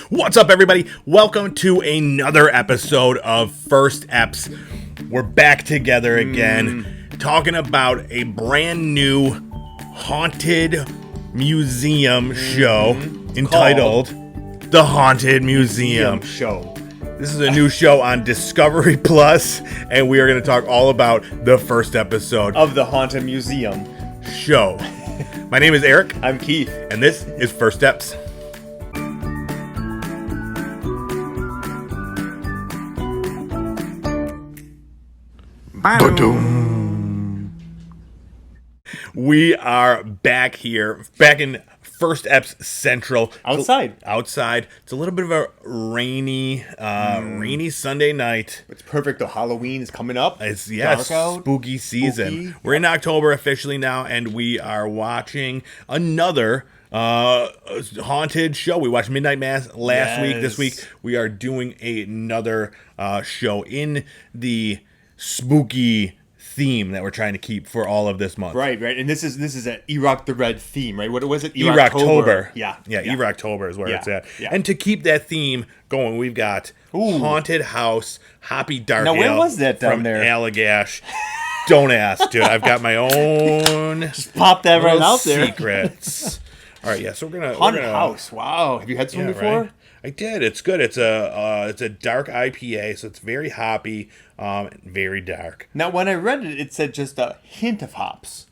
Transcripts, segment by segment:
What's up, everybody? Welcome to another episode of First Eps. We're back together again, talking about a brand new haunted museum show entitled The Haunted Museum Show. This is a new show on Discovery Plus, and we are going to talk all about the first episode Of the Haunted Museum show. My name is Eric, I'm Keith. and this is First Steps. We are back here, back in First Eps Central. Outside. It's a little bit of a rainy Sunday night. It's perfect though. Halloween is coming up. It's dark out. spooky season. Spooky. We're in October officially now, and we are watching another haunted show. We watched Midnight Mass last week. This week we are doing another show in the spooky theme that we're trying to keep for all of this month. Right. And this is an Erock the Red theme, right? What was it? Erocktober. Yeah. Erocktober is where it's at. Yeah. And to keep that theme going, we've got Haunted House, Hoppy Dark Now, where Ale was that down from there? Allagash. Don't ask, dude. I've got my own Just pop that right out there. secrets. All right, yeah. So we're gonna Haunted House. Wow. Have you had some before? Right? I did. It's good. It's a dark IPA, so it's very hoppy, very dark. Now, when I read it, it said just a hint of hops.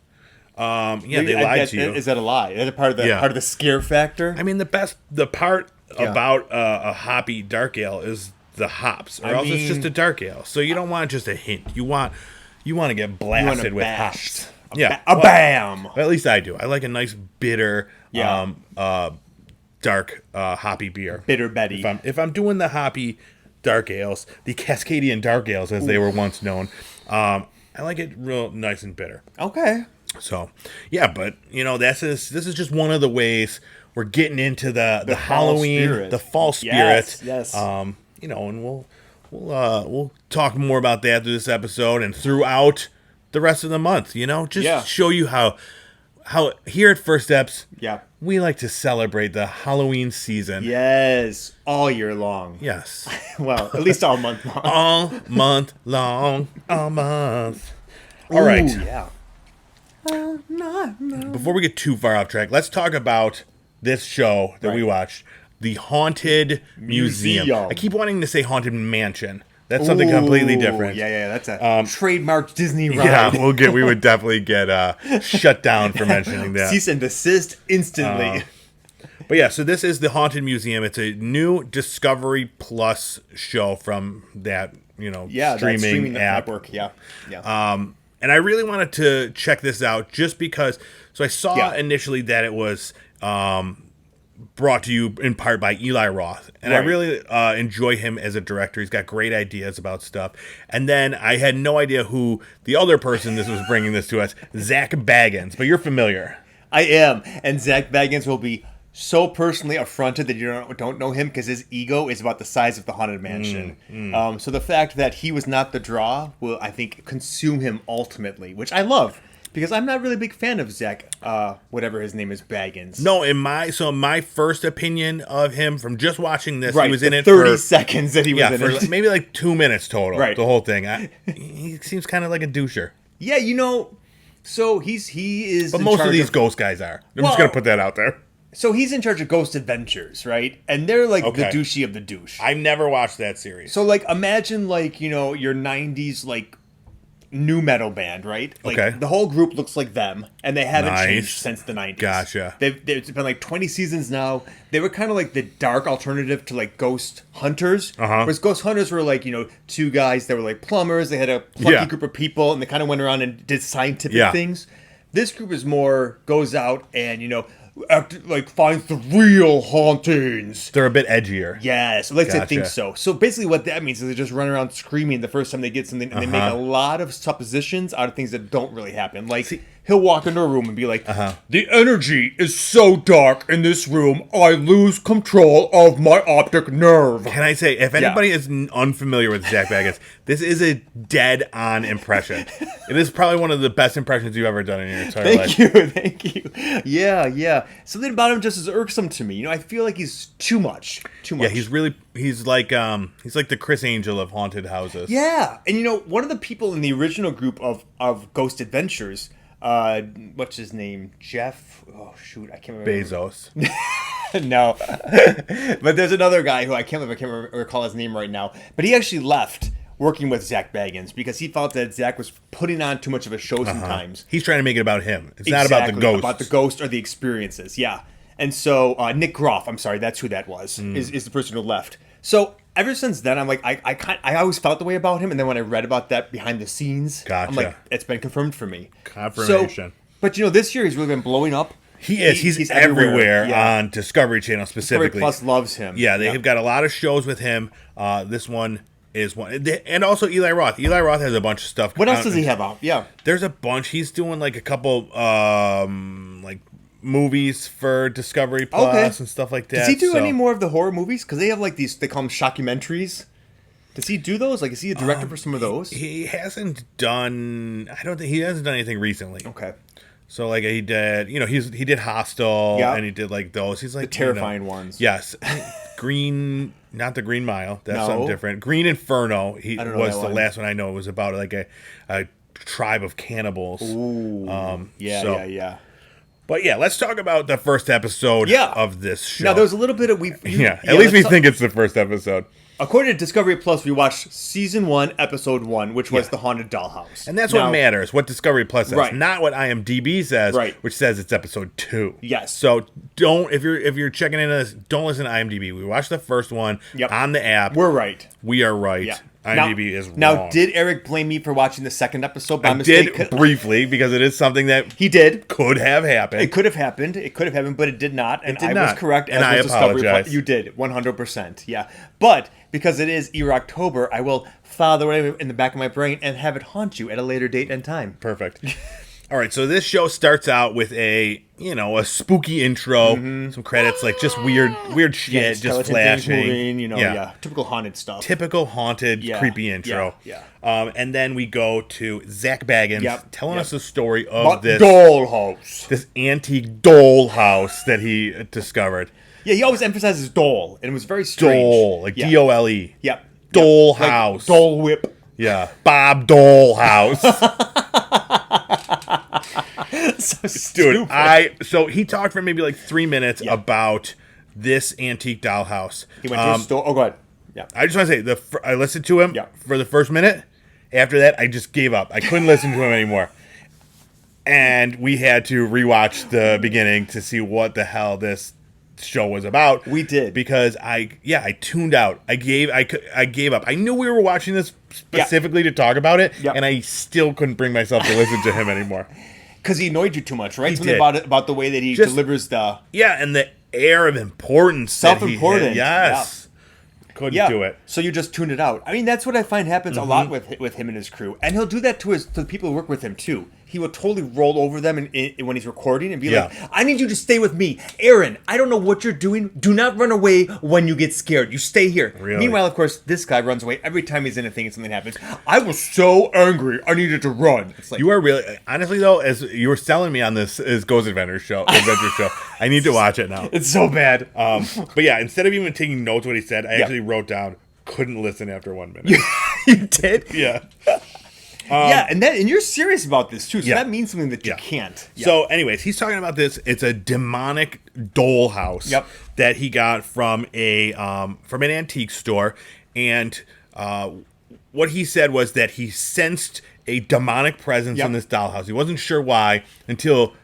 They lied to you. Is that a lie? Is that part of the scare factor? I mean, the part about a hoppy dark ale is the hops, or else it's just a dark ale. So you don't want just a hint. You want to get blasted with hops. Bam. At least I do. I like a nice bitter, dark hoppy beer. Bitter Betty. If I'm doing the hoppy dark ales, the Cascadian dark ales as they were once known, I like it real nice and bitter. Okay. So, yeah, but this is just one of the ways we're getting into the Halloween, spirit. the fall spirit. Yes. And we'll talk more about that through this episode and throughout the rest of the month. Show you how here at First Steps, we like to celebrate the Halloween season. Yes, all year long. Yes. Well, at least all month long. All month long. All month. All right. Yeah. Before we get too far off track, let's talk about this show that we watched, The Haunted Museum. I keep wanting to say Haunted Mansion. That's something completely different. Yeah, that's a trademarked Disney ride. Yeah, we would definitely get shut down for mentioning that. Cease and desist instantly. But yeah, so this is The Haunted Museum. It's a new Discovery Plus show from that, streaming app. Network. Yeah. And I really wanted to check this out just because. So I saw initially that it was brought to you in part by Eli Roth. And I really enjoy him as a director. He's got great ideas about stuff. And then I had no idea who the other person this was bringing this to us, Zak Bagans. But you're familiar. I am. And Zak Bagans will be so personally affronted that you don't know him because his ego is about the size of the Haunted Mansion. So the fact that he was not the draw will, I think, consume him ultimately, which I love. Because I'm not really a big fan of Zak, whatever his name is, Bagans. No, my first opinion of him from just watching this, he was in it 30 seconds that he was in it. Maybe like 2 minutes total, right. The whole thing. He seems kind of like a doucher. Yeah, so he is. But most of these ghost guys are. I'm just going to put that out there. So he's in charge of Ghost Adventures, right? And they're like the douchey of the douche. I've never watched that series. So imagine your 90s new metal band, right? The whole group looks like them, and they haven't changed since the 90s. Gotcha. It's been 20 seasons now. They were kind of like the dark alternative to Ghost Hunters. Whereas Ghost Hunters were two guys that were plumbers. They had a plucky group of people, and they kind of went around and did scientific things. This group is goes out and, finds the real hauntings. They're a bit edgier. Yeah, so I think so. So basically what that means is they just run around screaming the first time they get something, and they make a lot of suppositions out of things that don't really happen. he'll walk into a room and be like, the energy is so dark in this room, I lose control of my optic nerve. Can I say, if anybody is unfamiliar with Zak Bagans, this is a dead-on impression. It is probably one of the best impressions you've ever done in your entire life. Thank you. Yeah. Something about him just is irksome to me. I feel like he's too much. Yeah, he's like the Chris Angel of haunted houses. Yeah, and one of the people in the original group of Ghost Adventures, what's his name? Jeff? Oh shoot, I can't remember. Bezos. No, but there's another guy who I can't recall his name right now. But he actually left working with Zak Bagans because he felt that Zak was putting on too much of a show sometimes. He's trying to make it about him. It's not about the ghost. About the ghost or the experiences. Yeah. And so Nick Groff, I'm sorry, that's who that was, is the person who left. So ever since then, I'm like, I always felt the way about him. And then when I read about that behind the scenes, I'm like, it's been confirmed for me. Confirmation. So, but this year he's really been blowing up. He is. He's everywhere on Discovery Channel specifically. Discovery Plus loves him. Yeah, they have got a lot of shows with him. This one is one. And also Eli Roth. Eli Roth has a bunch of stuff. What else does he have out? Yeah. There's a bunch. He's doing like a couple movies for Discovery Plus and stuff like that. Does he do any more of the horror movies? Because they have like these, they call them shockumentaries. Does he do those? Like, is he a director for some of those? He hasn't done. I don't think he hasn't done anything recently. Okay. So like he did, he did Hostel and he did like those. He's like the terrifying ones. Yes, Green, not the Green Mile. That's something different. Green Inferno. He was the last one I know. It was about like a tribe of cannibals. Ooh. Yeah. But yeah, let's talk about the first episode of this show. Now, there was a little bit of... at least we think it's the first episode. According to Discovery Plus, we watched Season 1, Episode 1, which was The Haunted Dollhouse. And that's what matters, what Discovery Plus says. Not what IMDb says, which says it's Episode 2. Yes. So don't, if you're checking into this, don't listen to IMDb. We watched the first one on the app. We're right. We are right. Yeah. IMDb is wrong. Now, did Eric blame me for watching the second episode by mistake? Did briefly, because it is something that he did could have happened. It could have happened, but it did not. And I was correct. And I apologize. You did 100%. Yeah, but because it is October, I will file the way in the back of my brain and have it haunt you at a later date and time. Perfect. All right, so this show starts out with a spooky intro, some credits, like just weird shit, just flashing. Moving, typical haunted stuff. Typical haunted, creepy intro. And then we go to Zak Bagans telling us the story of this dollhouse, this antique dollhouse that he discovered. Yeah, he always emphasizes doll, and it was very strange. Doll, like D-O-L-E. Yep. Dollhouse. Like Dole Whip. Yeah. Bob Dollhouse. So stupid. Dude, so he talked for maybe like 3 minutes about this antique dollhouse. He went to a store. Oh, go ahead. Yeah. I just want to say, I listened to him for the first minute. After that, I just gave up. I couldn't listen to him anymore. And we had to rewatch the beginning to see what the hell this show was about. We did. Because I tuned out. I gave up. I knew we were watching this specifically to talk about it, and I still couldn't bring myself to listen to him anymore. Because he annoyed you too much, right? Something about the way that he delivers the... Yeah, and the air of importance. Self-important. Yes. Yeah. Couldn't do it. So you just tuned it out. I mean, that's what I find happens a lot with him and his crew. And he'll do that to the people who work with him, too. He will totally roll over them when he's recording and be like, I need you to stay with me. Aaron, I don't know what you're doing. Do not run away when you get scared. You stay here. Really? Meanwhile, of course, this guy runs away every time he's in a thing and something happens. I was so angry. I needed to run. It's like, you are really... Honestly, though, as you were selling me on this Ghost Adventure show, I need to watch it now. It's so bad. But yeah, instead of even taking notes what he said, I actually wrote down, couldn't listen after 1 minute. You did? Yeah. And you're serious about this too, so that means something that you can't. Yeah. So, anyways, he's talking about this. It's a demonic dollhouse that he got from an antique store, and what he said was that he sensed a demonic presence in this dollhouse. He wasn't sure why until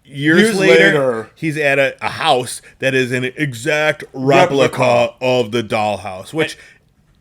years later he's at a house that is an exact replica of the dollhouse, which.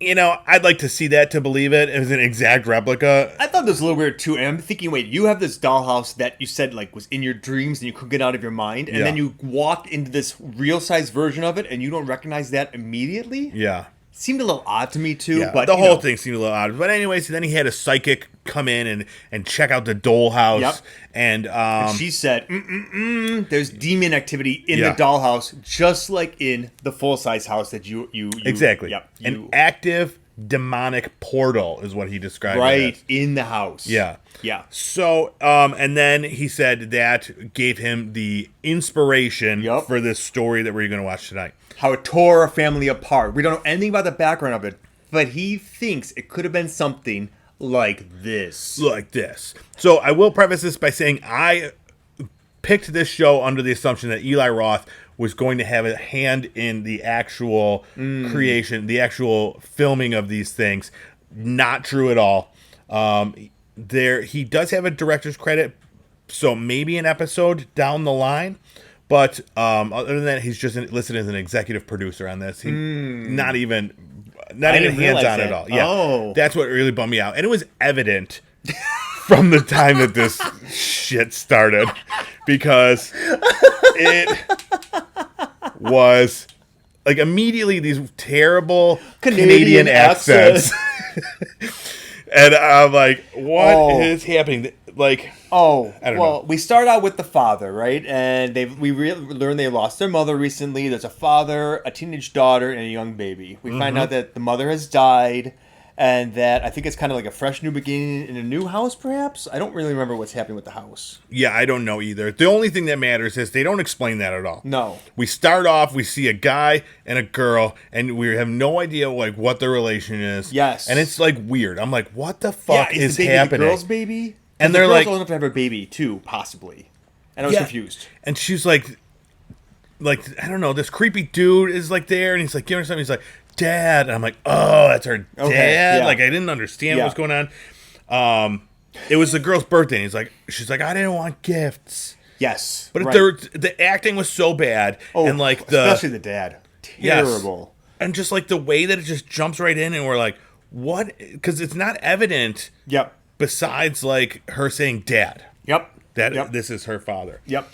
I'd like to see that to believe it as an exact replica. I thought this was a little weird, too. And I'm thinking, wait, you have this dollhouse that you said, was in your dreams and you couldn't get out of your mind. And then you walk into this real-size version of it and you don't recognize that immediately? Yeah. seemed a little odd to me too. Yeah, but the whole thing seemed a little odd. But anyways, then he had a psychic come in and check out the dollhouse. Yep. And she said, there's demon activity in the dollhouse, just like in the full-size house that you exactly. Yep. An active demonic portal is what he described. Right, in the house. Yeah. Yeah. So, and then he said that gave him the inspiration for this story that we're going to watch tonight. How it tore a family apart. We don't know anything about the background of it, but he thinks it could have been something like this. So I will preface this by saying I picked this show under the assumption that Eli Roth was going to have a hand in the actual creation, the actual filming of these things. Not true at all. He does have a director's credit, so maybe an episode down the line. But other than that, he's just listed as an executive producer on this. Not even hands on at all. Yeah, that's what really bummed me out, and it was evident from the time that this shit started, because it was like immediately these terrible Canadian accents. And I'm like, what is happening? Like, I don't know. We start out with the father, right? And we learn they lost their mother recently. There's a father, a teenage daughter, and a young baby. We find out that the mother has died, and that I think it's kind of like a fresh new beginning in a new house, perhaps? I don't really remember what's happening with the house. Yeah, I don't know either. The only thing that matters is they don't explain that at all. No. We start off, we see a guy and a girl, and we have no idea like what their relation is. Yes. And it's like weird. I'm like, what the fuck is the baby happening? The girl's baby? And the they're girl's like, old enough to have a baby too, possibly. And I was confused. And she's like, I don't know, this creepy dude is like there, and he's like giving her something. He's like, Dad. And I'm like, oh, that's her dad. Okay, yeah. Like, I didn't understand what was going on. It was the girl's birthday, and she's like, I didn't want gifts. Yes. But the acting was so bad. And like especially the dad. Terrible. Yes. And just like the way that it just jumps right in, and we're like, what? Because it's not evident. Yep. Besides like her saying dad. Yep. This is her father. Yep.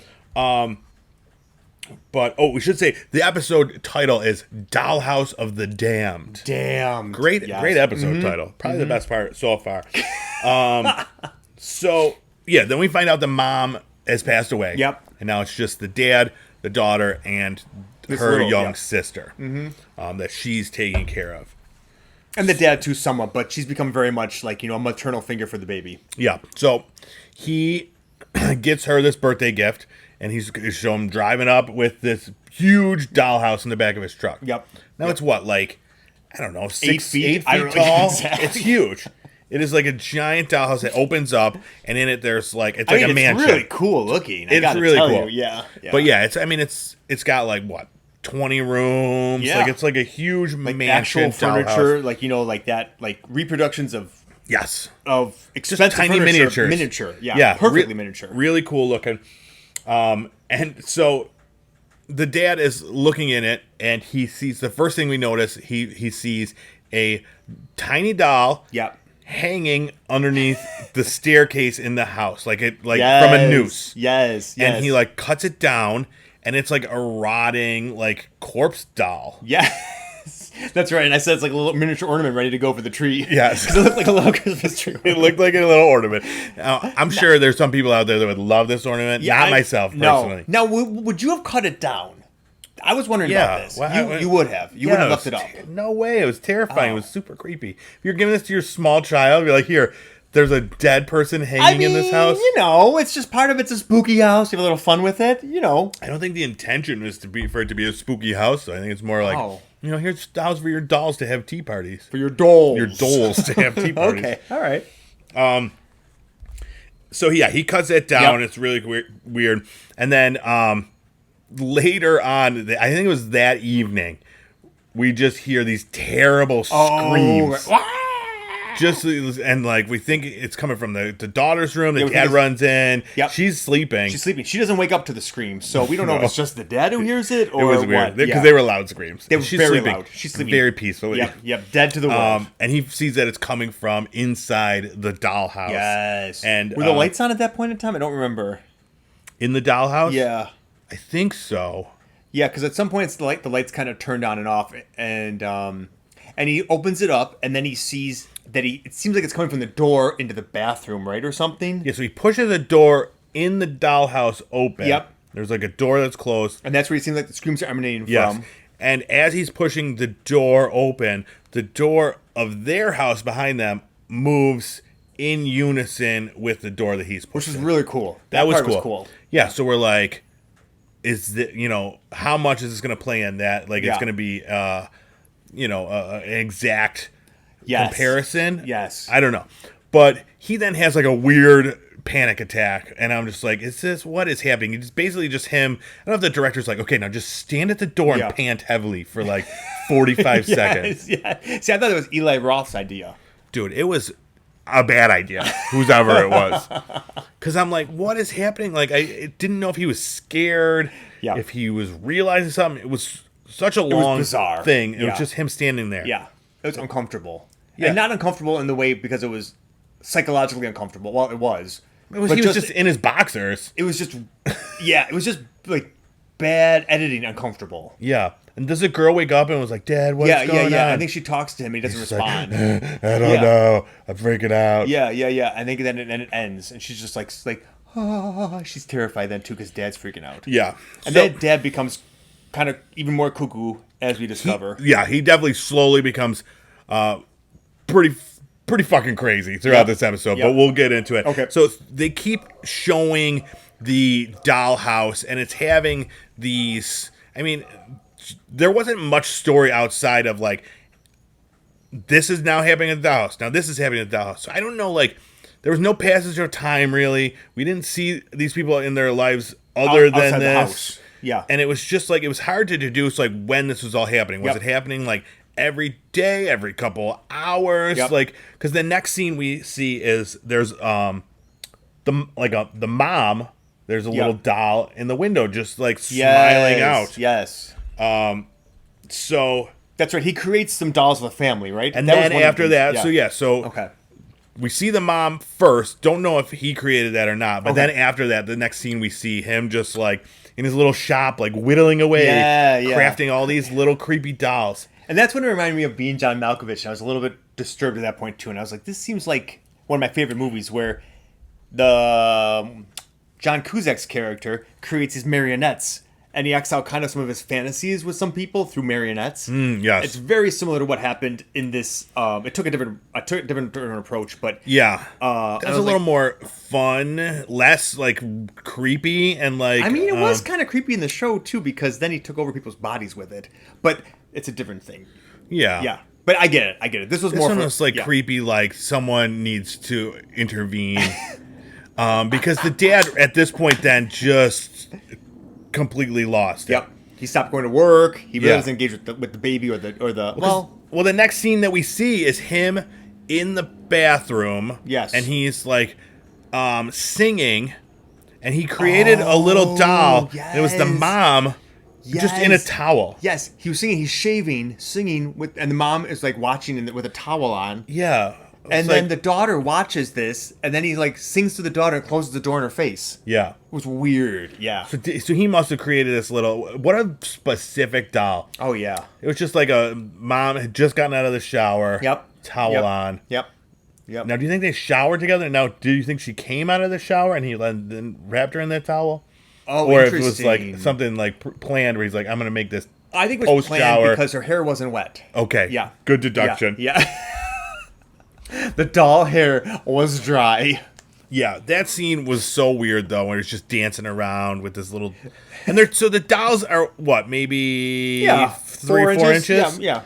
But we should say the episode title is Dollhouse of the Damned. Damned. Great episode title. Probably the best part so far. So yeah, then we find out the mom has passed away. Yep. And now it's just the dad, the daughter, and her young sister that she's taking care of. And the dad too, somewhat, but she's become very much like, a maternal figure for the baby. Yeah. So he gets her this birthday gift, and he's showing him driving up with this huge dollhouse in the back of his truck. Yep. Now it's what, like, I don't know, 8 feet I don't know, tall? exactly. It's huge. It is like a giant dollhouse that opens up, and in it there's like, it's like a mansion. It's really cool looking. It's really cool. Yeah. But yeah, it's got like what? 20 rooms. Yeah. Like it's like a huge mansion. Actual furniture, dollhouse. like that, like reproductions of expensive just tiny furniture. miniatures. Yeah. Perfectly miniature. Really cool looking. And so the dad is looking in it, and he sees the first thing we notice. He sees a tiny doll. Yep. Hanging underneath the staircase in the house, like from a noose. Yes. And he like cuts it down. And it's like a rotting, like, corpse doll. Yes. That's right. And I said it's like a little miniature ornament ready to go for the tree. Yes. Because it looked like a little Christmas tree. It looked like a little ornament. Now, I'm sure there's some people out there that would love this ornament. Not myself, personally. Now, would you have cut it down? I was wondering about this. Well, you would have. You would have left it up. No way. It was terrifying. It was super creepy. If you're giving this to your small child, you're like, here, there's a dead person hanging in this house. It's just part of it's a spooky house. You have a little fun with it, I don't think the intention was for it to be a spooky house. I think it's more like, here's a house for your dolls to have tea parties. For your dolls. Your dolls to have tea parties. Okay, all right. So yeah, he cuts it down. It's really weird. And then later on, I think it was that evening, we just hear these terrible screams. And like we think it's coming from the daughter's room. The dad runs in. Yep. She's sleeping. She doesn't wake up to the screams, so we don't know if it's just the dad who hears it or it was what. weird because they were loud screams. They were very loud. She's sleeping very peacefully. Yep. Dead to the world. And he sees that it's coming from inside the dollhouse. Yes. And were the lights on at that point in time? I don't remember. In the dollhouse? Yeah. I think so. Yeah, because at some point the lights kind of turned on and off, and And he opens it up, and then he sees that it seems like it's coming from the door into the bathroom, right, or something. Yeah, so he pushes the door in the dollhouse open. Yep. There's like a door that's closed. And that's where it seems like the screams are emanating Yes. from. And as he's pushing the door open, the door of their house behind them moves in unison with the door that he's pushing. Which was really cool. That was part cool. was cool. Yeah, so we're like, how much is this going to play in that? Like, it's going to be, an exact comparison? Yes. I don't know. But he then has like a weird panic attack, and I'm just like, what is happening? It's basically just him. I don't know if the director's like, okay, now just stand at the door and pant heavily for like 45 seconds. Yeah. See, I thought it was Eli Roth's idea. Dude, it was a bad idea, whoever it was. Because I'm like, what is happening? Like, I didn't know if he was scared, if he was realizing something. It was such a long bizarre thing. It was just him standing there. Yeah. It was uncomfortable. Yeah. And not uncomfortable in the way because it was psychologically uncomfortable. Well, it was. He was just in his boxers. It was just, it was just like bad editing uncomfortable. Yeah. And does the girl wake up and was like, Dad, what's going on? I think she talks to him and he doesn't respond. Like, I don't know. I'm freaking out. Yeah. I think then it ends and she's just like, she's terrified then too because Dad's freaking out. Yeah. And then Dad becomes kind of even more cuckoo as we discover. He definitely slowly becomes pretty fucking crazy throughout this episode, but we'll get into it. Okay. So they keep showing the dollhouse, and it's having these. I mean, there wasn't much story outside of like, this is now happening at the dollhouse. Now this is happening at the dollhouse. So I don't know, like, there was no passage of time really. We didn't see these people in their lives other than outside this. the house. Yeah. And it was just like, it was hard to deduce like when this was all happening. Was it happening like every day, every couple hours? Like, because the next scene we see is there's the mom. There's a little doll in the window, just like smiling out. Yes. So that's right. He creates some dolls for the family, right? And then after that, so okay. We see the mom first. Don't know if he created that or not. But then after that, the next scene we see him just like in his little shop, like whittling away, crafting all these little creepy dolls. And that's when it reminded me of Being John Malkovich. And I was a little bit disturbed at that point too. And I was like, this seems like one of my favorite movies where the John Cusack's character creates his marionettes. And he acts out kind of some of his fantasies with some people through marionettes. Yes. It's very similar to what happened in this. It took a different approach, but that's a little more fun, less like creepy, and like. I mean, it was kind of creepy in the show too because then he took over people's bodies with it. But it's a different thing. Yeah. But I get it. This one was like creepy, like someone needs to intervene, because the dad at this point then just completely lost it. Yep. He stopped going to work. He really doesn't engage with the baby or the well, the next scene that we see is him in the bathroom. Yes. And he's like singing, and he created a little doll. Yes. And it was the mom just in a towel. Yes. He was singing. He's singing and the mom is like watching with a towel on. Yeah. And then the daughter watches this, and then he like sings to the daughter and closes the door in her face. Yeah. It was weird. Yeah. So he must have created this little. What a specific doll. Oh yeah. It was just like a mom had just gotten out of the shower. Yep. Towel on. Yep. Now, do you think they showered together? Now, do you think she came out of the shower and he then wrapped her in that towel? Oh, or interesting. Or if it was like something like planned where he's like, I'm going to make this. I think it was planned because her hair wasn't wet. Okay. Yeah. Good deduction. Yeah. The doll hair was dry. Yeah, that scene was so weird though, when it's just dancing around with this little, and so the dolls are what, maybe 4 inches? Yeah.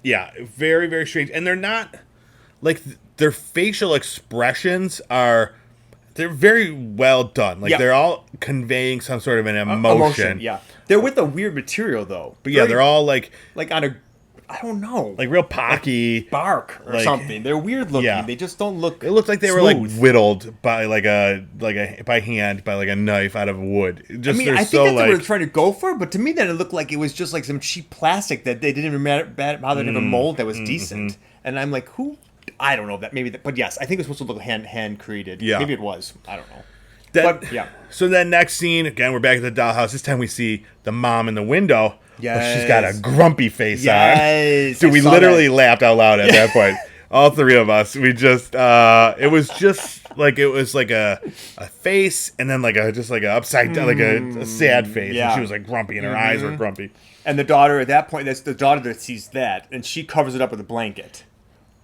Yeah, very, very strange, and they're not like their facial expressions they're very well done. Like they're all conveying some sort of an emotion. Yeah, they're with a weird material though. But they're all like on a. I don't know. Like real pocky. Like bark or something. They're weird looking. Yeah. They just don't look. It looked like they smooth. were like whittled by by hand by like a knife out of wood. I think that's what they were trying to go for, but to me then it looked like it was just like some cheap plastic that they didn't even bother to have a mold that was decent. And I'm like, who? I don't know that maybe, but yes, I think it was supposed to look hand created. Yeah. Maybe it was. I don't know. So then next scene, again, we're back at the dollhouse. This time we see the mom in the window. Yes. She's got a grumpy face on. Dude, we literally laughed out loud at that point. All three of us. We just, it was like a face and then like a upside down, like a sad face. Yeah. And she was like grumpy and her eyes were grumpy. And the daughter at that point, that's the daughter that sees that, and she covers it up with a blanket.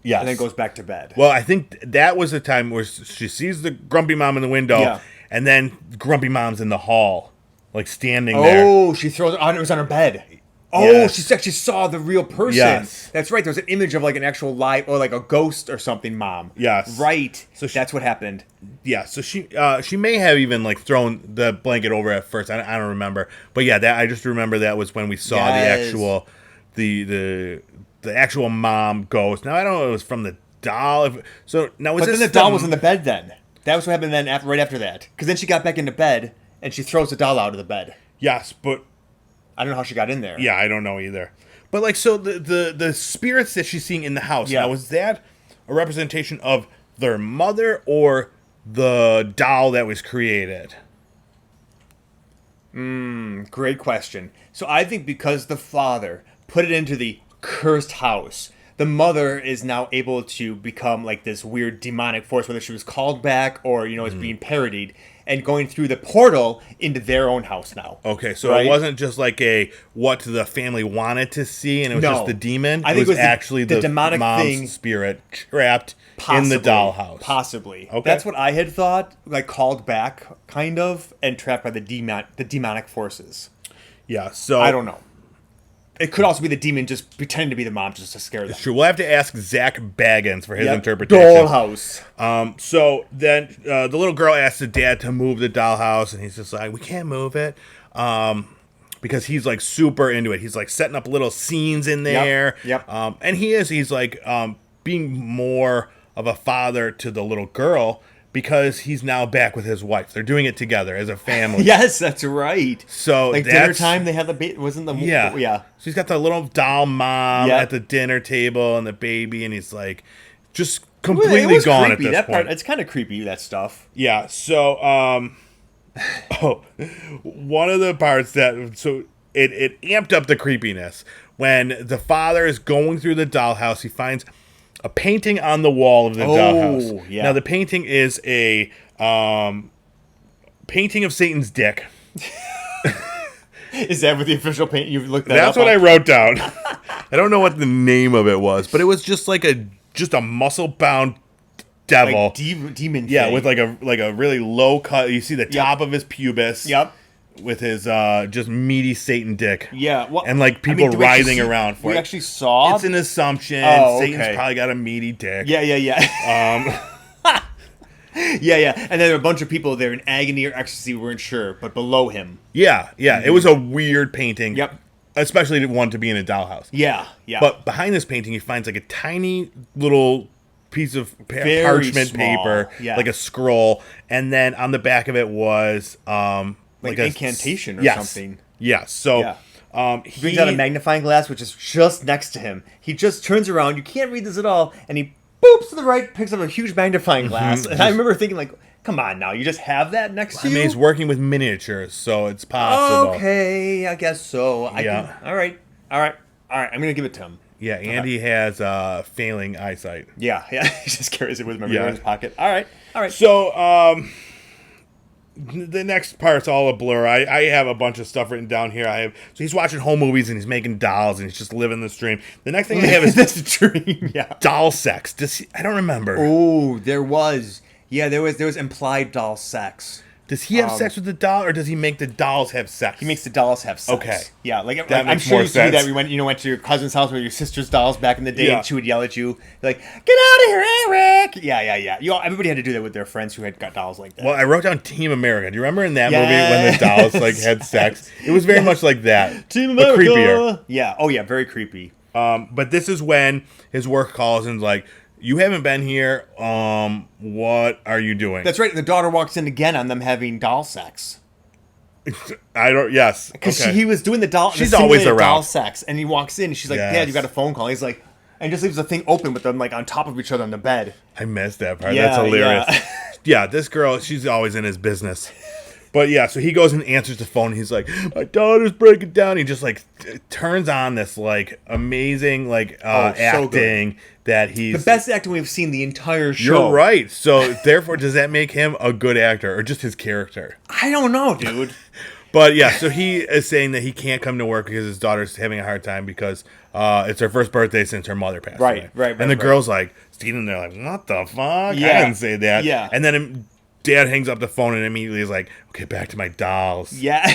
Yes. And then goes back to bed. Well, I think that was the time where she sees the grumpy mom in the window, and then grumpy mom's in the hall, like standing there. Oh, she throws it on. It was on her bed. Oh, she actually saw the real person. Yes. That's right. There was an image of like an actual live, or like a ghost or something, mom. Yes. Right. So that's what happened. Yeah. So she may have even like thrown the blanket over at first. I don't remember. But yeah, that I just remember that was when we saw the actual the actual mom ghost. Now I don't know if it was from the doll. So now was then the doll was in the bed then. That was what happened then right after that. Because then she got back into bed and she throws the doll out of the bed. Yes, but I don't know how she got in there. Yeah, I don't know either. But like, so the spirits that she's seeing in the house, now is that a representation of their mother or the doll that was created? Great question. So I think because the father put it into the cursed house, the mother is now able to become like this weird demonic force, whether she was called back or, is being parodied, and going through the portal into their own house now. Okay, so it wasn't just like what the family wanted to see, and it was just the demon. I think it was actually the demonic mom's spirit trapped in the dollhouse. Possibly. Okay. That's what I had thought, like called back, kind of, and trapped by the demonic forces. Yeah, so I don't know. It could also be the demon just pretending to be the mom just to scare them. Sure, we'll have to ask Zak Bagans for his interpretation. Dollhouse. So then the little girl asks the dad to move the dollhouse, and he's just like, we can't move it. Because he's like super into it. He's like setting up little scenes in there. Yep. And he's like being more of a father to the little girl, because he's now back with his wife. They're doing it together as a family. Yes, that's right. So like dinner time, they had the baby. Wasn't the yeah? She's got the little doll mom at the dinner table and the baby, and he's like just completely gone creepy. At this point. It's kind of creepy, that stuff. Yeah. So one of the parts that it amped up the creepiness when the father is going through the dollhouse. He finds a painting on the wall of the dollhouse. Yeah. Now the painting is a painting of Satan's dick. Is that what the official paint you've looked at? That's what I wrote down. I don't know what the name of it was, but it was just like a muscle bound devil, like demon. Yeah, with like a really low cut. You see the top of his pubis. Yep. With his just meaty Satan dick. Yeah. Well, and like people writhing around for it. We actually saw. It's an assumption. Satan's probably got a meaty dick. Yeah. Yeah. And then there were a bunch of people there in agony or ecstasy, we weren't sure, but below him. Yeah. It was a weird painting. Yep. Especially one to be in a dollhouse. Yeah. But behind this painting, he finds like a tiny little piece of parchment paper, like a scroll, and then on the back of it was like an incantation or something. Yes. So he brings out a magnifying glass, which is just next to him. He just turns around. You can't read this at all, and he boops to the right, picks up a huge magnifying glass. And I remember thinking, like, come on now, you just have that next to you? I mean, he's working with miniatures, so it's possible. Okay, I guess so. All right. I'm going to give it to him. Yeah, and he has failing eyesight. Yeah, he just carries it with him in his pocket. All right. So, the next part's all a blur. I have a bunch of stuff written down here. So he's watching home movies and he's making dolls and he's just living this dream. The next thing I have is that's a dream. Yeah, doll sex. I don't remember. Oh, there was. Yeah, there was implied doll sex. Does he have sex with the doll, or does he make the dolls have sex? He makes the dolls have sex. Okay. Yeah, I'm sure you see that. We went to your cousin's house with your sister's dolls back in the day, and she would yell at you, like, "Get out of here, Eric!" Yeah. Everybody had to do that with their friends who had got dolls like that. Well, I wrote down Team America. Do you remember in that movie when the dolls had sex? It was very much like that. Team America. But creepier. Yeah. Oh yeah, very creepy. But this is when his work calls and is like, you haven't been here. What are you doing? That's right. The daughter walks in again on them having doll sex. Yes. Because he was doing the doll. She's always around. Doll sex, and he walks in, and she's like, "Dad, you got a phone call." He's like, And just leaves the thing open with them like on top of each other on the bed. I missed that part. That's hilarious. Yeah, this girl, she's always in his business. But yeah, so he goes and answers the phone. And he's like, "My daughter's breaking down." He just like turns on this like amazing like acting so that he's the best acting we've seen the entire show. You're right. So therefore, does that make him a good actor or just his character? I don't know, dude. But yeah, so he is saying that he can't come to work because his daughter's having a hard time because it's her first birthday since her mother passed away. Right. And the girl's like, standing there like, what the fuck? Yeah. I didn't say that. Yeah. And then Dad hangs up the phone and immediately is like, okay, back to my dolls. Yeah.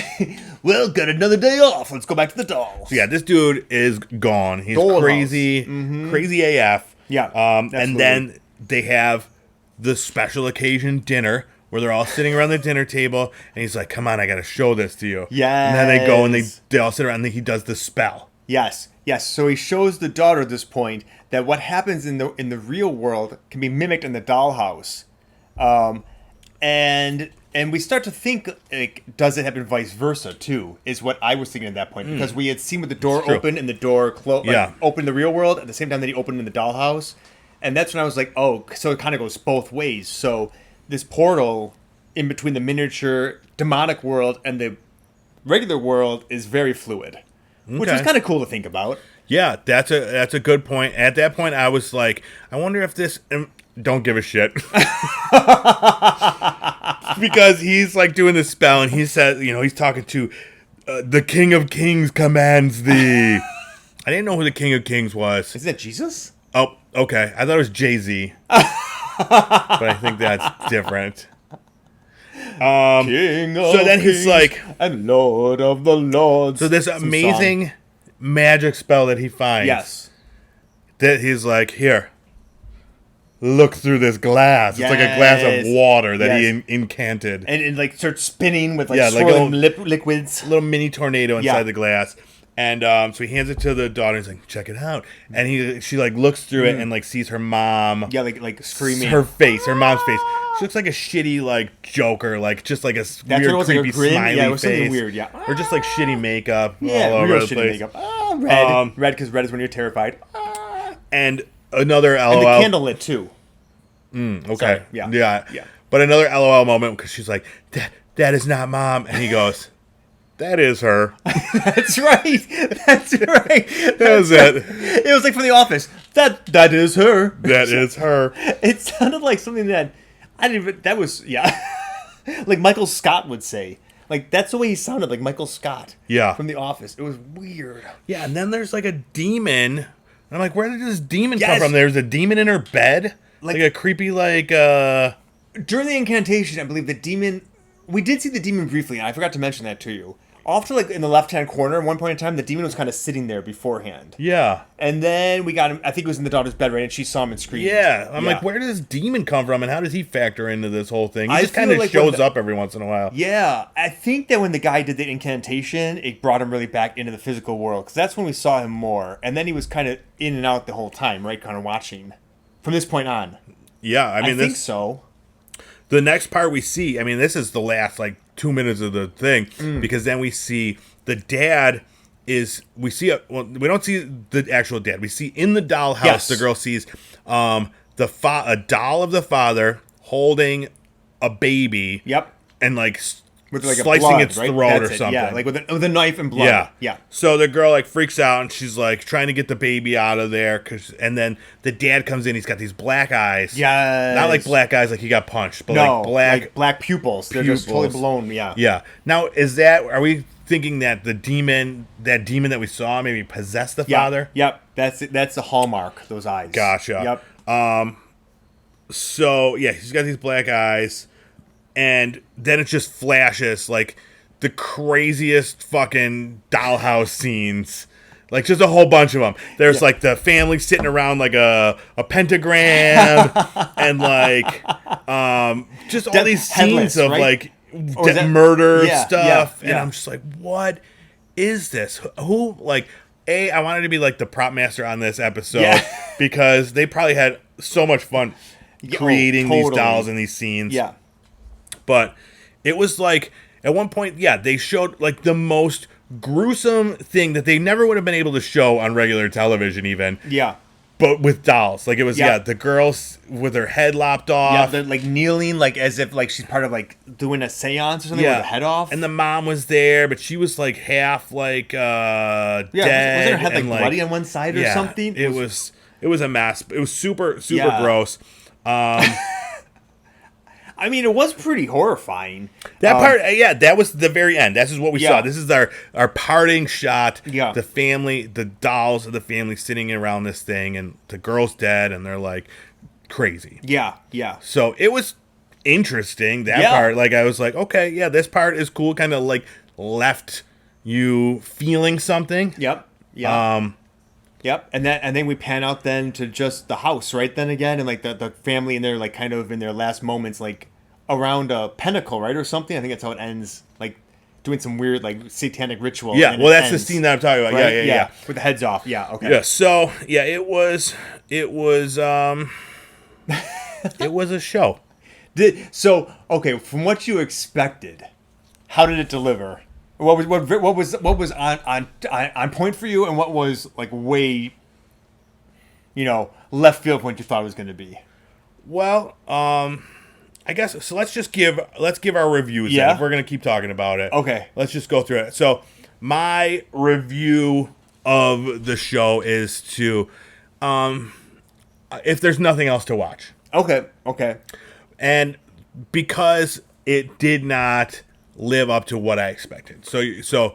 Well, got another day off. Let's go back to the dolls. So yeah, this dude is gone. He's crazy, crazy AF. Yeah. And then they have the special occasion dinner where they're all sitting around the dinner table, and he's like, come on, I got to show this to you. Yeah. And then they go, and they all sit around, and he does the spell. Yes. So he shows the daughter at this point that what happens in the real world can be mimicked in the dollhouse. And we start to think, like, does it happen vice versa, too, is what I was thinking at that point. Because we had seen with the door open and the door close, open in the real world at the same time that he opened in the dollhouse. And that's when I was like, oh, so it kind of goes both ways. So this portal in between the miniature demonic world and the regular world is very fluid, which was kind of cool to think about. Yeah, that's a good point. At that point, I was like, I wonder if this... don't give a shit. Because he's like doing this spell and he says, he's talking to the King of Kings commands thee. I didn't know who the King of Kings was. Isn't that Jesus? Oh, okay. I thought it was Jay-Z. But I think that's different. King of so then he's like, and Lord of the Lords. So this amazing magic spell that he finds. Yes. That he's like, here, look through this glass. Yes. It's like a glass of water that he incanted. And it like starts spinning with like swirling liquids. A little mini tornado inside the glass. And so he hands it to the daughter and he's like, check it out. And she like looks through it and like sees her mom. Yeah, like screaming. Her face, her mom's face. She looks like a shitty like Joker, like just like a weird, creepy, smiley it was face. Something weird, yeah. Or just like shitty makeup all over the shitty place. Makeup. Red because red is when you're terrified. And another LOL. And the candle lit too. Okay. Sorry. Yeah. But another LOL moment because she's like, that is not mom. And he goes, that is her. That's right. That was it. It was like from The Office. That is her. That is her. It sounded like something that like Michael Scott would say. Like, that's the way he sounded, like Michael Scott. Yeah. From The Office. It was weird. Yeah, and then there's like a demon. And I'm like, where did this demon come from? There's a demon in her bed? Like a creepy, like, During the incantation, I believe the demon... We did see the demon briefly, and I forgot to mention that to you. Off to, like, in the left-hand corner, at one point in time, the demon was kind of sitting there beforehand. Yeah. And then we got him... I think it was in the daughter's bed, right? And she saw him and screamed. Yeah. I'm like, where did this demon come from, and how does he factor into this whole thing? He just kind of shows up every once in a while. Yeah. I think that when the guy did the incantation, it brought him really back into the physical world, because that's when we saw him more. And then he was kind of in and out the whole time, right? Kind of watching. From this point on. Yeah, I mean, I think so. The next part we see, I mean, this is the last, like, 2 minutes of the thing, because then we see the dad we don't see the actual dad. We see in the dollhouse, the girl sees a doll of the father holding a baby. Yep. And, like, with like slicing blood, its right? throat That's or something. Yeah, like with a knife and blood. Yeah. So the girl like freaks out and she's like trying to get the baby out of there, and then the dad comes in. He's got these black eyes. Yeah. Not like black eyes like he got punched, but like black pupils. They're just totally blown. Yeah. Yeah. Now are we thinking that the demon that we saw maybe possessed the father? Yep. That's the hallmark. Those eyes. Gotcha. Yep. So yeah, he's got these black eyes. And then it just flashes like the craziest fucking dollhouse scenes. Like just a whole bunch of them. There's like the family sitting around like a pentagram and like just all these scenes of like murder stuff. And I'm just like, what is this? Who like I wanted to be like the prop master on this episode because they probably had so much fun creating these dolls and these scenes. Yeah. But it was like, at one point, they showed like the most gruesome thing that they never would have been able to show on regular television even. Yeah. but with dolls. Like it was, the girls with her head lopped off. Yeah, they're like kneeling, like as if like she's part of like doing a seance or something with her head off. And the mom was there, but she was like half like dead. Wasn't her head like bloody on one side or something? It was a mess. It was super gross. I mean, it was pretty horrifying. That part, that was the very end. This is what we saw. This is our parting shot. Yeah. The family, the dolls of the family sitting around this thing, and the girl's dead, and they're like crazy. Yeah, yeah. So it was interesting, that part. Like, I was like, okay, this part is cool. Kind of like left you feeling something. Yep. Yeah. Yep, and then we pan out then to just the house, right? Then again, and like the family, and they're like kind of in their last moments, like around a pinnacle, right, or something. I think that's how it ends, like doing some weird like satanic ritual. Yeah, well, that's the scene that I'm talking about. Right? Yeah, with the heads off. Yeah, okay. Yeah, so it was it was a show. Okay, from what you expected, how did it deliver? What was on point for you, and what was like way, left field from what you thought it was going to be? Well, I guess so. Let's give our reviews. Yeah, if we're going to keep talking about it. Okay, let's just go through it. So my review of the show is to, if there's nothing else to watch. Okay, and because it did not live up to what I expected. So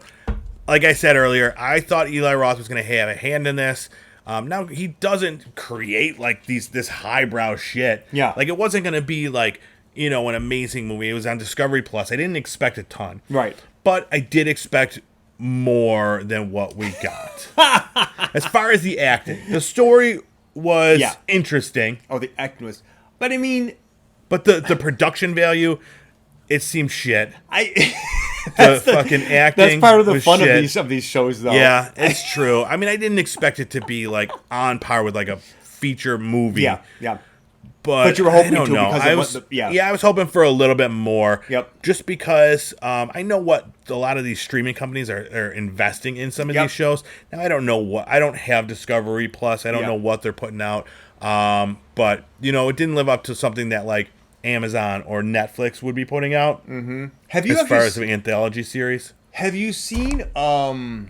like I said earlier, I thought Eli Roth was going to have a hand in this. Now he doesn't create like this highbrow shit. Yeah. Like it wasn't going to be like, an amazing movie. It was on Discovery Plus. I didn't expect a ton. Right. But I did expect more than what we got. As far as the acting, the story was interesting. Oh, the acting was, but I mean, but the production value, it seemed shit. Fucking acting. That's part of the fun shit. of these shows, though. Yeah, it's true. I mean, I didn't expect it to be like on par with like a feature movie. Yeah. But you were hoping to because I was hoping for a little bit more. Yep. Just because I know what a lot of these streaming companies are investing in some of these shows. Now I don't know I don't have Discovery Plus. I don't know what they're putting out. But it didn't live up to something that like Amazon or Netflix would be putting out. Mm-hmm. Have you as far as the anthology series? Have you seen? I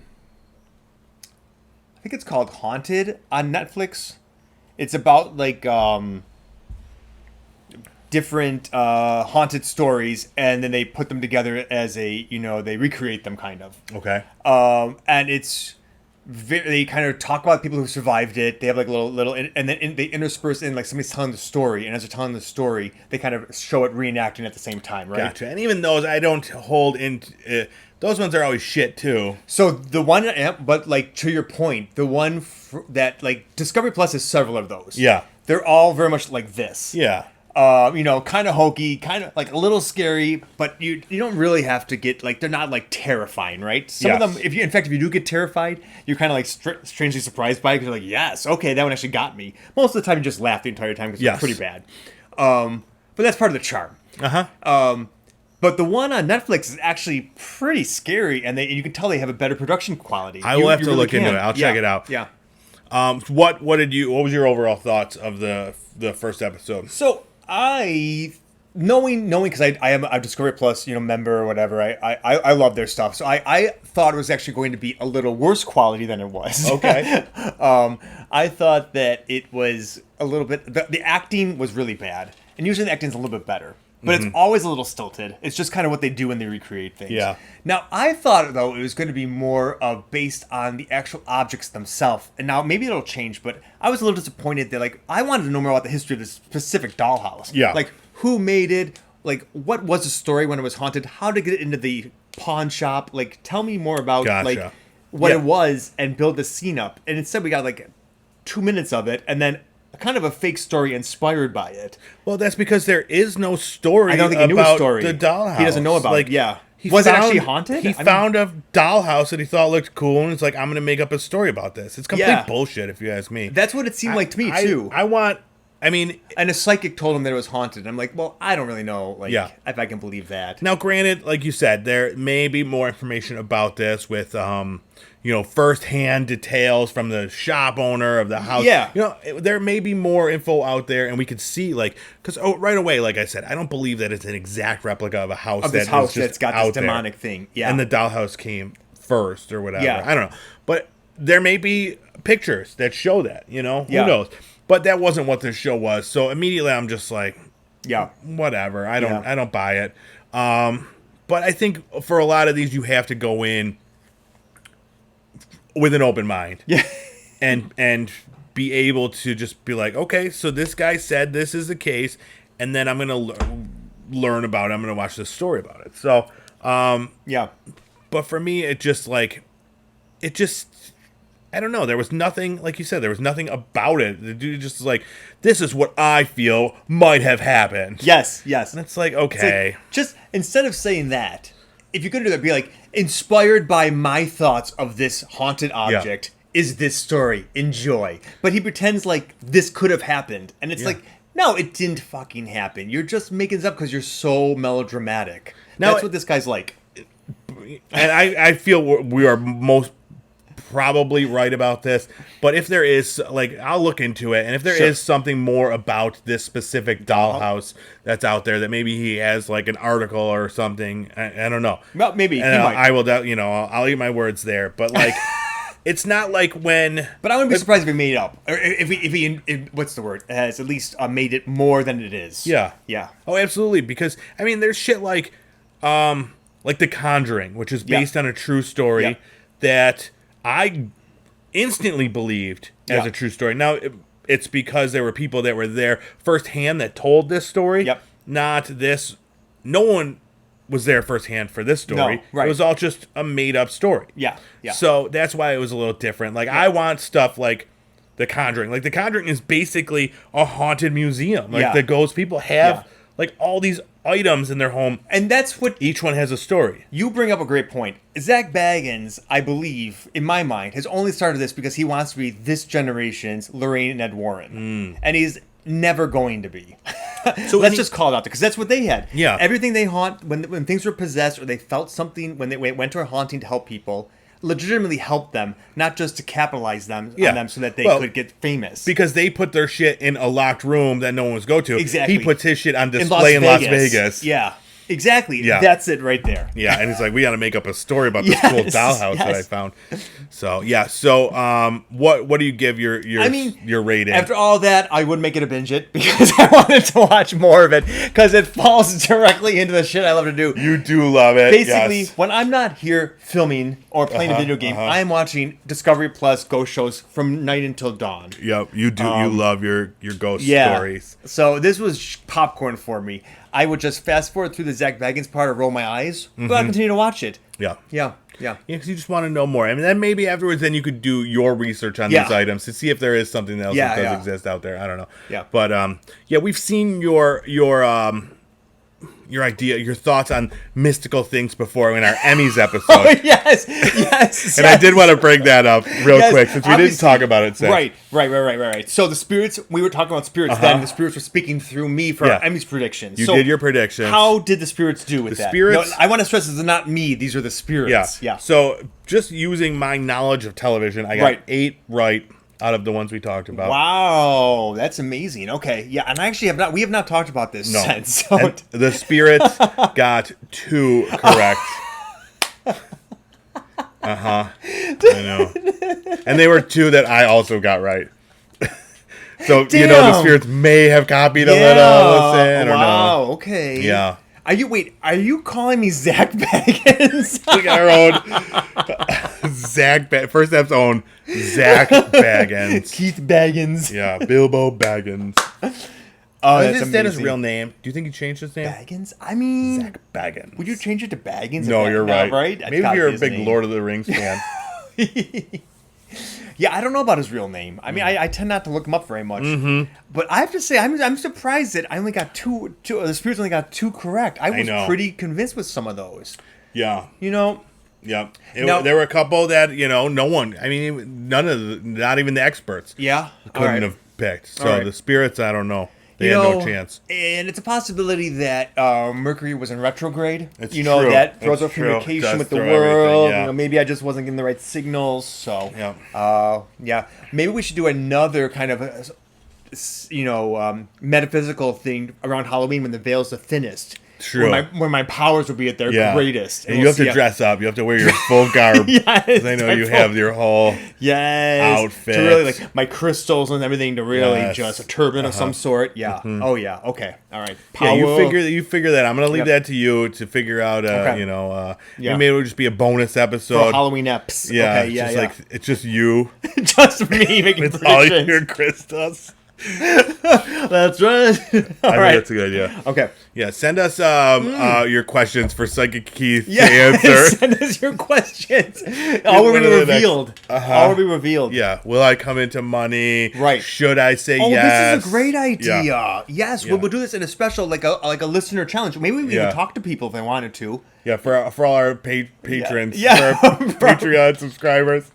think it's called Haunted on Netflix. It's about like different haunted stories, and then they put them together as they recreate them kind of. Okay. And it's they kind of talk about people who survived it. They have like little, and then they intersperse in like somebody's telling the story, and as they're telling the story, they kind of show it reenacting at the same time, right? Gotcha. And even those I don't hold in. Those ones are always shit too. So the one, but like to your point, the one that like Discovery Plus has several of those. Yeah, they're all very much like this. Yeah. Kind of hokey, kind of like a little scary, but you don't really have to get like they're not like terrifying, right? Some of them, if you do get terrified, you're kind of like strangely surprised by it because you're like, yes, okay, that one actually got me. Most of the time, you just laugh the entire time because it's pretty bad. But that's part of the charm. But the one on Netflix is actually pretty scary, and you can tell they have a better production quality. I will have to look into it. I'll check it out. Yeah. What was your overall thoughts of the first episode? So knowing because I am a Discovery Plus member or whatever, I love their stuff. So I thought it was actually going to be a little worse quality than it was. Okay. I thought that it was a little bit the acting was really bad, and usually the acting's a little bit better. But it's always a little stilted. It's just kind of what they do when they recreate things. Yeah. Now, I thought, though, it was going to be more based on the actual objects themselves. And now, maybe it'll change, but I was a little disappointed that, like, I wanted to know more about the history of this specific dollhouse. Yeah. Like, who made it? Like, what was the story when it was haunted? How to get it into the pawn shop? Like, tell me more about, like, what it was and build the scene up. And instead, we got, like, 2 minutes of it, and then kind of a fake story inspired by it. Well, that's because there is no story. I don't think he knew a story. The dollhouse. He doesn't know about it. Yeah. Was it actually haunted? He found a dollhouse that he thought looked cool, and it's like, I'm going to make up a story about this. It's complete bullshit, if you ask me. That's what it seemed like to me, too. I want I mean, and a psychic told him that it was haunted. I'm like, well, I don't really know, like, if I can believe that. Now, granted, like you said, there may be more information about this with, first-hand details from the shop owner of the house. Yeah. There may be more info out there, and we could see, because right away, like I said, I don't believe that it's an exact replica of a house that's got this demonic thing. Yeah. And the dollhouse came first or whatever. Yeah. I don't know. But there may be pictures that show that, Who knows? But that wasn't what this show was. So immediately I'm just like, whatever. I don't buy it. But I think for a lot of these, you have to go in with an open mind. Yeah. and be able to just be like, okay, so this guy said this is the case, and then I'm going to learn about it. I'm going to watch this story about it. So, But for me, it just I don't know. There was nothing, like you said, there was nothing about it. The dude just was like, this is what I feel might have happened. Yes. And it's like, okay. It's like, just instead of saying that, if you could do that, be like, inspired by my thoughts of this haunted object is this story. Enjoy. But he pretends like this could have happened. And it's like, no, it didn't fucking happen. You're just making this up because you're so melodramatic. Now, that's what this guy's like. And I feel we are most probably right about this, but if there is, I'll look into it, and if there is something more about this specific dollhouse that's out there that maybe he has an article or something, I don't know. Well, maybe and I will, I'll eat my words there, but it's not like when. But I wouldn't be surprised if he made it up, or if he what's the word, has at least made it more than it is. Yeah. Oh, absolutely, because I mean, there's shit like The Conjuring, which is based on a true story that I instantly believed as a true story. Now, it's because there were people that were there firsthand that told this story. Yep. Not this. No one was there firsthand for this story. No, right. It was all just a made-up story. Yeah. So that's why it was a little different. I want stuff like The Conjuring. The Conjuring is basically a haunted museum. The ghost people have all these items in their home, and that's what each one has a story. You bring up a great point. Zak Bagans, I believe, in my mind, has only started this because he wants to be this generation's Lorraine and Ed Warren, and he's never going to be. So let's just call it out there, because that's what they had. Yeah, everything they haunt when things were possessed or they felt something when they went to a haunting to help people. Legitimately help them, not just to capitalize on them so that they could get famous. Because they put their shit in a locked room that no one was go to. Exactly. He puts his shit on display in Las Vegas. Yeah. Exactly. Yeah. That's it right there. Yeah, and he's like, we got to make up a story about this cool dollhouse that I found. So, what do you give your rating? After all that, I would make it a binge it because I wanted to watch more of it because it falls directly into the shit I love to do. You do love it. Basically, when I'm not here filming or playing a video game, I am watching Discovery Plus ghost shows from night until dawn. Yep, you do. You love your ghost stories. So this was popcorn for me. I would just fast forward through the Zak Bagans part or roll my eyes, but I'll continue to watch it. Yeah, because you just want to know more. I mean, then maybe afterwards, then you could do your research on these items to see if there is something else that does exist out there. I don't know. Yeah, but we've seen your idea, your thoughts on mystical things before in our Emmys episode. Oh, yes. And I did want to bring that up real quick since we didn't talk about it since. Right. So the spirits, we were talking about spirits then. The spirits were speaking through me for our Emmys predictions. You did your predictions. How did the spirits do with that? Spirits, I want to stress this is not me. These are the spirits. Yeah. So just using my knowledge of television, I got 8 right out of the ones we talked about. Wow, that's amazing. Okay, yeah, and I actually we have not talked about this since. So and the spirits got 2 correct. I know. And they were 2 that I also got right. So, the spirits may have copied a little, listen, or no. Wow, okay. Yeah. Are you calling me Zak Bagans? We got our own first step's own Zak Bagans. Keith Bagans. Yeah, Bilbo Baggins. Is that his real name? Do you think he changed his name? Baggins? I mean, Zak Bagans. Would you change it to Baggins? No, you're right. Right? Maybe you're a big Lord of the Rings fan. Yeah, I don't know about his real name. I mean, I tend not to look him up very much. Mm-hmm. But I have to say, I'm surprised that I only got two. The spirits only got 2 correct. I was pretty convinced with some of those. Yeah. Yeah. There were a couple that, no one, I mean, not even the experts. Yeah. Couldn't have picked. So the spirits, I don't know. They had no chance. And it's a possibility that Mercury was in retrograde. It's true. That throws off communication with the world. Maybe I just wasn't getting the right signals. So, maybe we should do another kind of, metaphysical thing around Halloween when the veil's the thinnest. True. When my powers will be at their greatest. And you have to dress up. You have to wear your full garb. Yes. I know you have your whole outfit. To really, my crystals and everything to really just a turban of some sort. Yeah. Mm-hmm. Oh, yeah. Okay. All right. Power. Yeah, you figure that. I'm going to leave that to you to figure out, maybe it'll just be a bonus episode. For Halloween eps. Yeah. Okay, it's just you. Just me making predictions. All your crystals. That's right. I think that's a good idea. Okay. Yeah, send us your questions for Psychic Keith to answer. Send us your questions. All will be revealed. All will be revealed. Yeah. Will I come into money? Right. Should I say yes? This is a great idea. Yeah. Yes, we'll do this in a special, like a listener challenge. Maybe we can talk to people if they wanted to. Yeah, for all our patrons. Yeah. For our Patreon subscribers.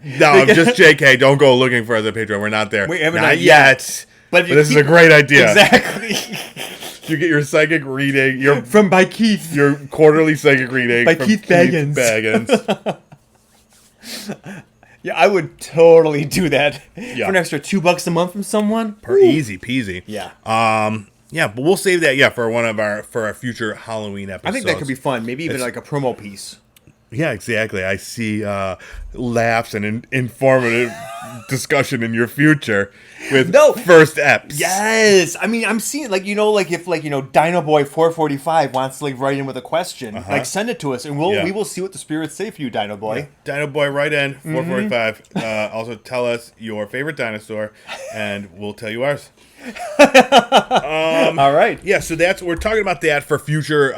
No, I'm just JK. Don't go looking for the Patreon. We're not there. Not yet. But this is a great idea. Exactly. You get your psychic reading. By Keith. Your quarterly psychic reading by Keith Bagans. Yeah, I would totally do that for an extra $2 a month from someone. Easy peasy. Yeah. Yeah, but we'll save that. For our future Halloween episodes. I think that could be fun. Maybe even like a promo piece. Yeah, exactly. I see laughs and informative discussion in your future with first eps. Yes. I mean, I'm seeing, if Dino Boy 445 wants to, write in with a question, send it to us, and we will see what the spirits say for you, Dino Boy. Yeah. Dino Boy, write in, 445. Also, tell us your favorite dinosaur, and we'll tell you ours. All right. Yeah, so we're talking about that for future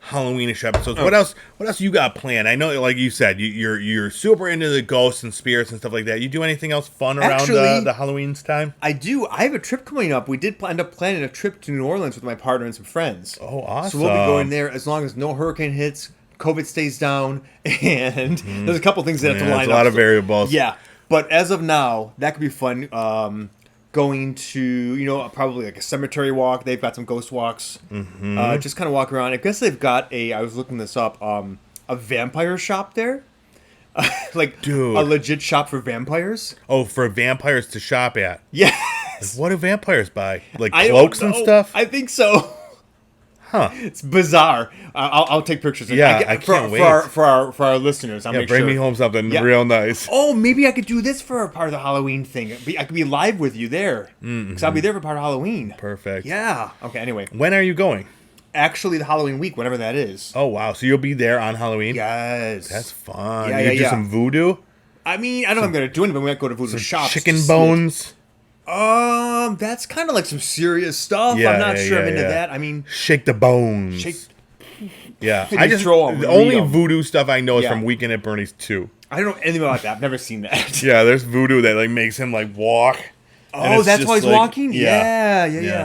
Halloweenish episodes. What else you got planned? I know, like you said, you're super into the ghosts and spirits and stuff like that. You do anything else fun around the Halloween's time? I do. I have a trip coming up. We did end up planning a trip to New Orleans with my partner and some friends. Oh, awesome. So we'll be going there as long as no hurricane hits, COVID stays down, and there's a couple things that have to line up. There's a lot of variables. Yeah. But as of now, that could be fun. Going to, probably like a cemetery walk. They've got some ghost walks. Mm-hmm. Just kind of walk around. I guess they've got I was looking this up, a vampire shop there. Dude. A legit shop for vampires. Oh, for vampires to shop at. Yes. What do vampires buy? Like cloaks and stuff? I think so. Huh. It's bizarre. I'll take pictures. I can't wait. For our listeners. Bring me home something real nice. Oh, maybe I could do this for a part of the Halloween thing. I could be live with you there. Because I'll be there for part of Halloween. Perfect. Yeah. Okay, anyway. When are you going? Actually, the Halloween week, whatever that is. Oh, wow. So you'll be there on Halloween? Yes. That's fun. Yeah, you do some voodoo? I mean, I don't know if I'm going to do anything, but we might go to voodoo shops. Chicken bones? That's kind of like some serious stuff. I'm not sure I'm into that. I mean, shake the bones. Yeah, I just the only voodoo stuff I know is from Weekend at Bernie's 2. I don't know anything about that. I've never seen that. Yeah, there's voodoo that makes him walk. Oh, that's why he's walking. Yeah.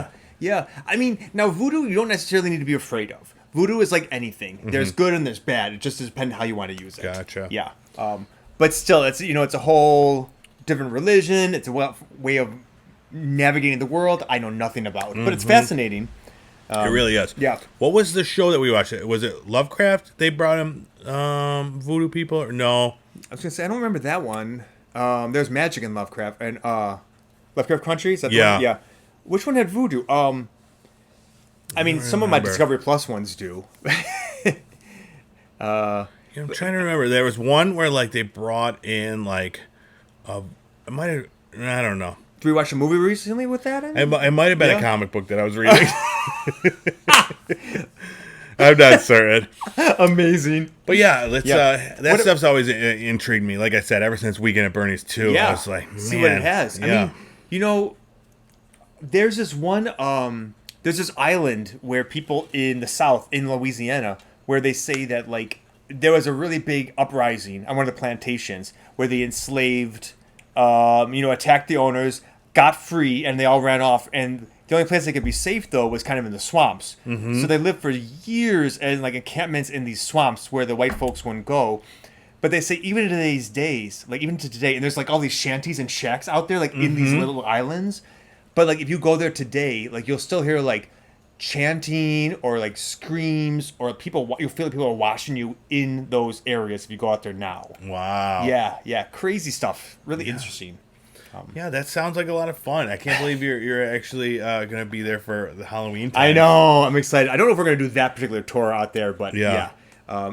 I mean, now voodoo you don't necessarily need to be afraid of. Voodoo is like anything. Mm-hmm. There's good and there's bad. It just depends how you want to use it. Gotcha. Yeah. But still, it's it's a whole different religion. It's a way of navigating the world I know nothing about, but it's fascinating. It really is. Yeah. What was the show that we watched? Was it Lovecraft? They brought him voodoo people or no? I was gonna say I don't remember that one. There's magic in Lovecraft and Lovecraft Country. Is that the one? Yeah. Which one had voodoo? I mean, some of my Discovery Plus ones do. I'm trying to remember. There was one where they brought in I don't know. Did we watch a movie recently with that in it? It might have been a comic book that I was reading. I'm not certain. Amazing. But yeah, that stuff's always intrigued me. Like I said, ever since Weekend at Bernie's 2, I was like, man. See what it has. Yeah. I mean, there's this one, there's this island where people in the South, in Louisiana, where they say that, there was a really big uprising on one of the plantations where they enslaved, attacked the owners, got free, and they all ran off. And the only place they could be safe, though, was kind of in the swamps. Mm-hmm. So they lived for years in encampments in these swamps where the white folks wouldn't go. But they say even in today's days, like even to today, and there's like all these shanties and shacks out there, like in these little islands. But like if you go there today, like you'll still hear like chanting or like screams or you'll feel like people are watching you in those areas if you go out there now. Wow. Yeah, crazy stuff. Really interesting. Yeah, that sounds like a lot of fun. I can't believe you're actually going to be there for the Halloween time. I know. I'm excited. I don't know if we're going to do that particular tour out there, but yeah.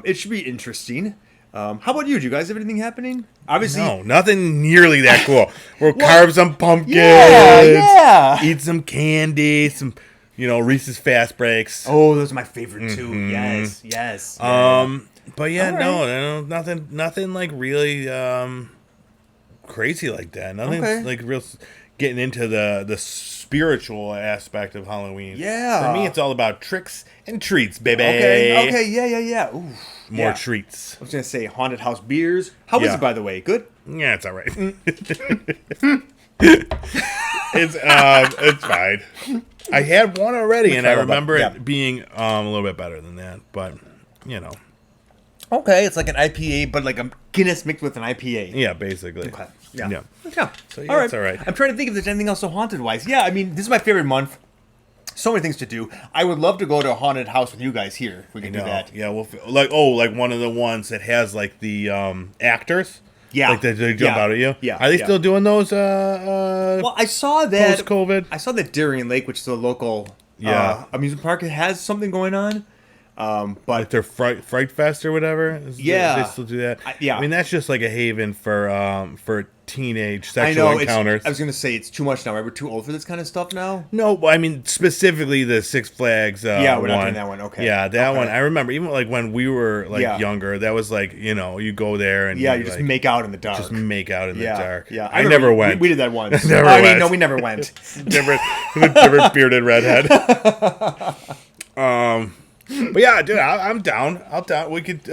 It should be interesting. How about you? Do you guys have anything happening? Obviously, no, nothing nearly that cool. We'll carve some pumpkins. Yeah. Eat some candy, some, Reese's Fast Breaks. Oh, those are my favorite too. Yes. But yeah, right. No, nothing like really crazy like that. Nothing like real getting into the spiritual aspect of Halloween. Yeah. For me, it's all about tricks and treats, baby. Okay. Yeah. Ooh. More treats. I was gonna say haunted house beers. How is it, by the way? Good. Yeah, it's all right. It's fine. I had one already, and I remember it being a little bit better than that. But Okay, it's like an IPA, but like a Guinness mixed with an IPA. Yeah, basically. Okay. Yeah. So all right. It's all right. I'm trying to think if there's anything else so haunted wise. Yeah, I mean, this is my favorite month. So many things to do. I would love to go to a haunted house with you guys here. If we can do that. Yeah, like one of the ones that has like the actors. Yeah, like they jump out at you. Yeah, are they still doing those? Well, I saw that post-COVID. I saw that Darien Lake, which is a local amusement park, has something going on. But like their Fright Fest or whatever. Yeah, they still do that. I mean that's just like a haven for teenage sexual encounters. I was gonna say it's too much now. Right? We're too old for this kind of stuff now. No, I mean specifically the Six Flags. We're not doing that one. Okay. Yeah, that one. I remember even like when we were younger. That was like you go there and you just make out in the dark. Just make out in the dark. Yeah, I never went. We did that once. No, we never went. different bearded redhead. But yeah, dude, I'm down. We could,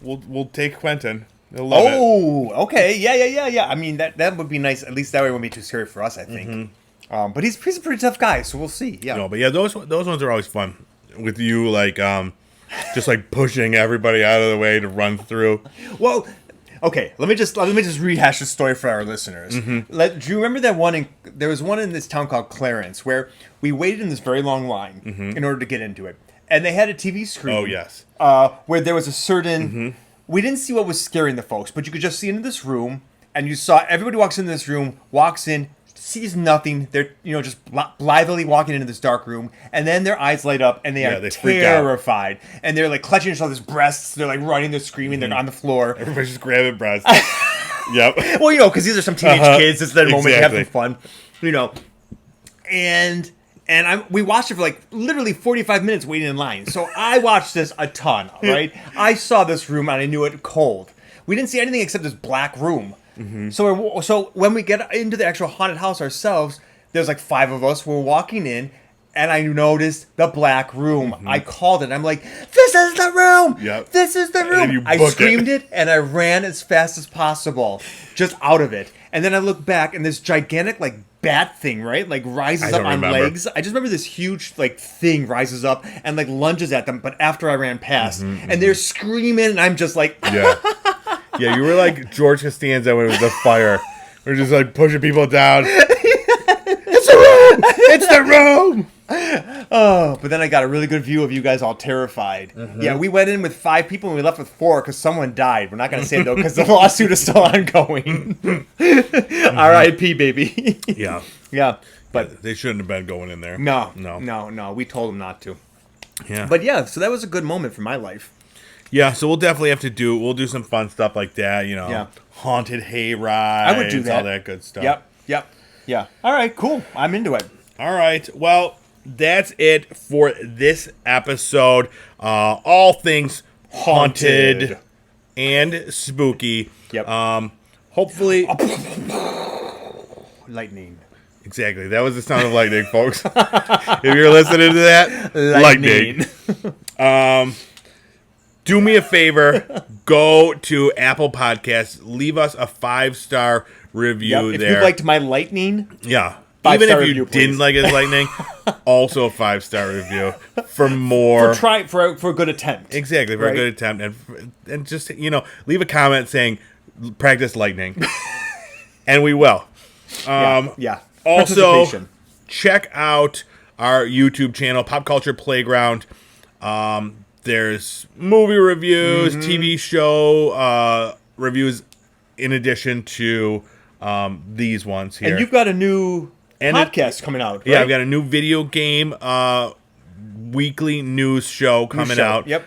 we'll take Quentin. He'll love it. Okay, yeah. I mean, that would be nice. At least that way it won't be too scary for us, I think. But he's a pretty tough guy, so we'll see. Yeah. No, but yeah, those ones are always fun. With you, like, just like pushing everybody out of the way to run through. Well, okay, let me just rehash the story for our listeners. Do you remember that one? There was one in this town called Clarence where we waited in this very long line in order to get into it, and they had a TV screen. Oh yes. Where there was a certain. We didn't see what was scaring the folks, but you could just see into this room, and you saw everybody walks into this room, walks in, sees nothing. They're just blithely walking into this dark room, and then their eyys light up, and they are terrified, and they're like clutching each other's breasts. They're like running, they're screaming, they're on the floor. Everybody's just grabbing breasts. Yep. Well, because these are some teenage kids. It's their moment to have some fun, And we watched it for like literally 45 minutes waiting in line. So I watched this a ton, right? I saw this room and I knew it cold. We didn't see anything except this black room. So when we get into the actual haunted house ourselves, there's like 5 of us. We're walking in, and I noticed the black room. I called it. I'm like, "This is the room! Yep. This is the room!" I screamed it, and I ran as fast as possible, just out of it. And then I look back, and this gigantic like bat thing, right, like rises up on legs. I just remember this huge like thing rises up and like lunges at them. But after I ran past, and they're screaming, and I'm just like, Yeah, you were like George Costanza when it was the fire. We're just like pushing people down. It's the room! It's the room! But then I got a really good view of you guys all terrified. Yeah, we went in with 5 people and we left with 4 because someone died. We're not going to say it though because the lawsuit is still ongoing. R.I.P. baby. Yeah. But they shouldn't have been going in there. No. We told them not to. Yeah. But yeah, so that was a good moment for my life. Yeah, so we'll definitely we'll do some fun stuff like that, haunted hay rides. I would do that. All that good stuff. Yep. Yeah. All right, cool. I'm into it. All right. Well, that's it for this episode. All things haunted and spooky. Yep. Hopefully. Lightning. Exactly. That was the sound of lightning, folks. If you're listening to that, lightning. Do me a favor. Go to Apple Podcasts. Leave us a 5-star review there. If you liked my lightning. Yeah. Even if you didn't like his lightning, also a 5-star review for more. For a good attempt. Exactly, for a good attempt. And just, leave a comment saying, practice lightning. And we will. Also, check out our YouTube channel, Pop Culture Playground. There's movie reviews, TV show reviews, in addition to these ones here. And you've got a new podcast coming out, right? Yeah, I've got a new video game weekly news show coming out. Yep.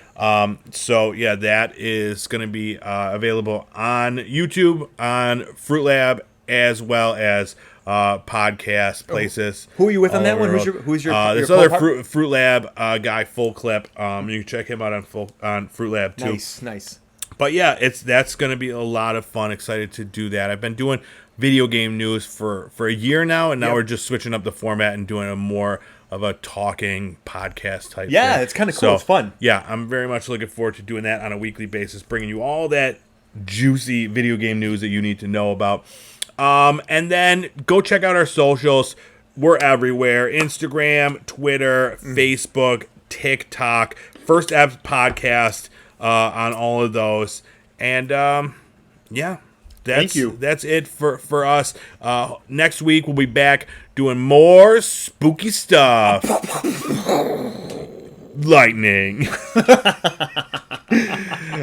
So, yeah, that is going to be available on YouTube, on Fruit Lab, as well as podcast places. Who are you with on that one? Who's your this other Fruit Lab guy, Full Clip. You can check him out on Fruit Lab too. Nice. But yeah, that's going to be a lot of fun. Excited to do that. I've been doing video game news for a year now, and now we're just switching up the format and doing a more of a talking podcast type. Yeah, thing. it's kind of cool. It's fun. Yeah, I'm very much looking forward to doing that on a weekly basis, bringing you all that juicy video game news that you need to know about. And then go check out our socials. We're everywhere. Instagram, Twitter, Facebook, TikTok, First Apps Podcast on all of those. And thank you. That's it for us. Next week we'll be back doing more spooky stuff. Lightning.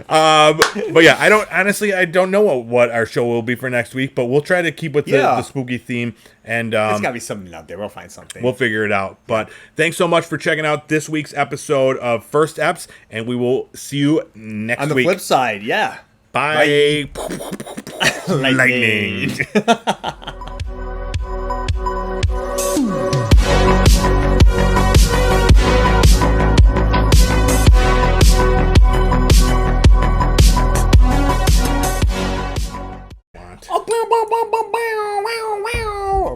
But yeah, I don't know what our show will be for next week, but we'll try to keep with the spooky theme, and there's gotta be something out there. We'll find something. We'll figure it out. But thanks so much for checking out this week's episode of First Eps, and we will see you next week. On the flip side, yeah. Bye. Lightning.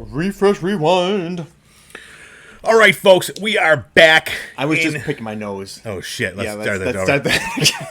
Refresh, rewind. All right, folks, we are back. I was just picking my nose. Oh, shit. Let's start that.